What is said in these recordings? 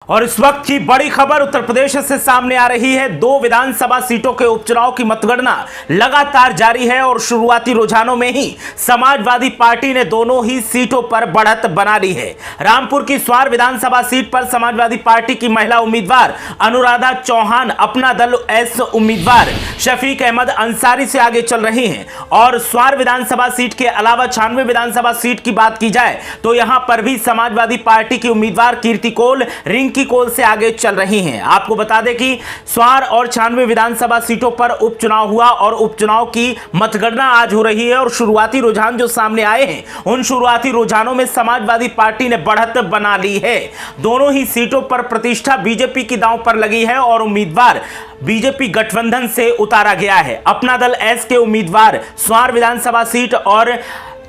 और इस वक्त की बड़ी खबर उत्तर प्रदेश से सामने आ रही है। 2 विधानसभा सीटों के उपचुनाव की मतगणना लगातार जारी है और शुरुआती रुझानों में ही समाजवादी पार्टी ने दोनों ही सीटों पर बढ़त बना ली है। रामपुर की स्वार विधानसभा सीट पर समाजवादी पार्टी की महिला उम्मीदवार अनुराधा चौहान अपना दल एस उम्मीदवार शफीक अहमद अंसारी से आगे चल रही हैं और स्वार विधानसभा सीट के अलावा 96 विधानसभा सीट की बात की जाए तो यहां पर भी समाजवादी पार्टी की उम्मीदवार कीर्ति कोल रिंकी कोल से आगे चल रही हैं। आपको बता दें कि स्वार और 96 विधानसभा सीटों पर उपचुनाव हुआ और उपचुनाव की मतगणना आज हो रही है और शुरुआती रुझान जो सामने आए हैं उन शुरुआती रुझानों में समाजवादी पार्टी ने बढ़त बना ली है। दोनों ही सीटों पर प्रतिष्ठा बीजेपी की दांव पर लगी है और उम्मीदवार बीजेपी गठबंधन से उतारा गया है। अपना दल एस के उम्मीदवार स्वार विधानसभा सीट और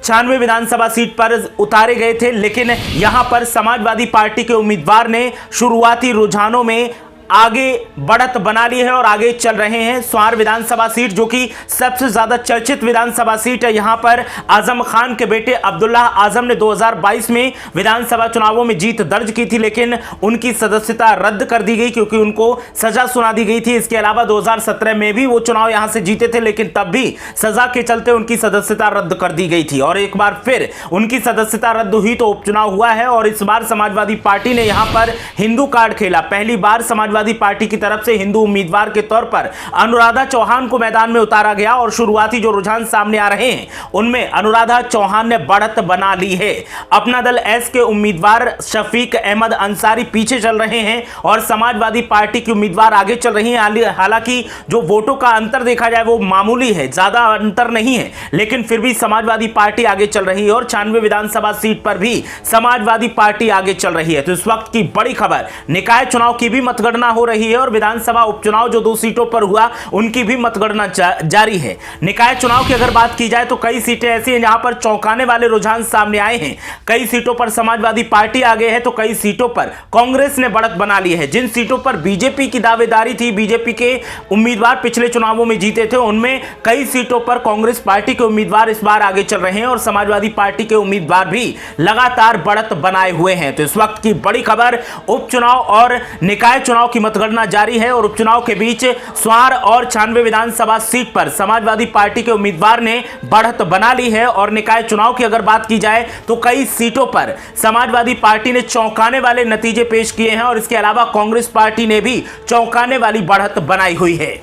96 विधानसभा सीट पर उतारे गए थे, लेकिन यहां पर समाजवादी पार्टी के उम्मीदवार ने शुरुआती रुझानों में आगे बढ़त बना ली है और आगे चल रहे हैं। स्वार विधानसभा सीट जो कि सबसे ज्यादा चर्चित विधानसभा सीट है, यहां पर आजम खान के बेटे अब्दुल्ला आजम ने 2022 में विधानसभा चुनावों में जीत दर्ज की थी, लेकिन उनकी सदस्यता रद्द कर दी गई क्योंकि उनको सजा सुना दी गई थी। इसके अलावा 2017 में भी वो चुनाव यहां से जीते थे, लेकिन तब भी सजा के चलते उनकी सदस्यता रद्द कर दी गई थी और एक बार फिर उनकी सदस्यता रद्द हुई तो उपचुनाव हुआ है और इस बार समाजवादी पार्टी ने यहां पर हिंदू कार्ड खेला। पहली बार समाजवादी पार्टी की तरफ से हिंदू उम्मीदवार के तौर पर अनुराधा चौहान को मैदान में उतारा गया और शुरुआती जो रुझान सामने आ रहे हैं उनमें अनुराधा चौहान ने बढ़त बना ली है। अपना दल एस के उम्मीदवार शफीक अहमद अंसारी पीछे चल रहे हैं और समाजवादी पार्टी की उम्मीदवार आगे चल रही हैं। हालांकि जो वोटों का अंतर देखा जाए वो मामूली है, ज्यादा अंतर नहीं है, लेकिन फिर भी समाजवादी पार्टी आगे चल रही है और 96 विधानसभा सीट पर भी समाजवादी पार्टी आगे चल रही है। तो इस वक्त की बड़ी खबर, निकाय चुनाव की भी मतगणना हो रही है और विधानसभा उपचुनाव जो 2 सीटों पर हुआ उनकी भी मतगणना जारी है। निकाय चुनाव की अगर बात की जाए तो कई सीटें ऐसी हैं जहां पर चौंकाने वाले रुझान सामने आए हैं। कई सीटों पर समाजवादी पार्टी आगे है तो कई सीटों पर कांग्रेस ने बढ़त बना ली है। जिन सीटों पर बीजेपी की दावेदारी थी, बीजेपी के उम्मीदवार पिछले चुनावों में जीते थे, उनमें कई सीटों पर कांग्रेस पार्टी के उम्मीदवार इस बार आगे चल रहे हैं और समाजवादी पार्टी के उम्मीदवार भी लगातार बढ़त बनाए हुए हैं। तो इस वक्त की बड़ी खबर, उपचुनाव और निकाय चुनाव की मतगणना जारी है और उपचुनाव के बीच स्वार और 96 विधानसभा सीट पर समाजवादी पार्टी के उम्मीदवार ने बढ़त बना ली है और निकाय चुनाव की अगर बात की जाए तो कई सीटों पर समाजवादी पार्टी ने चौंकाने वाले नतीजे पेश किए हैं और इसके अलावा कांग्रेस पार्टी ने भी चौंकाने वाली बढ़त बनाई हुई है।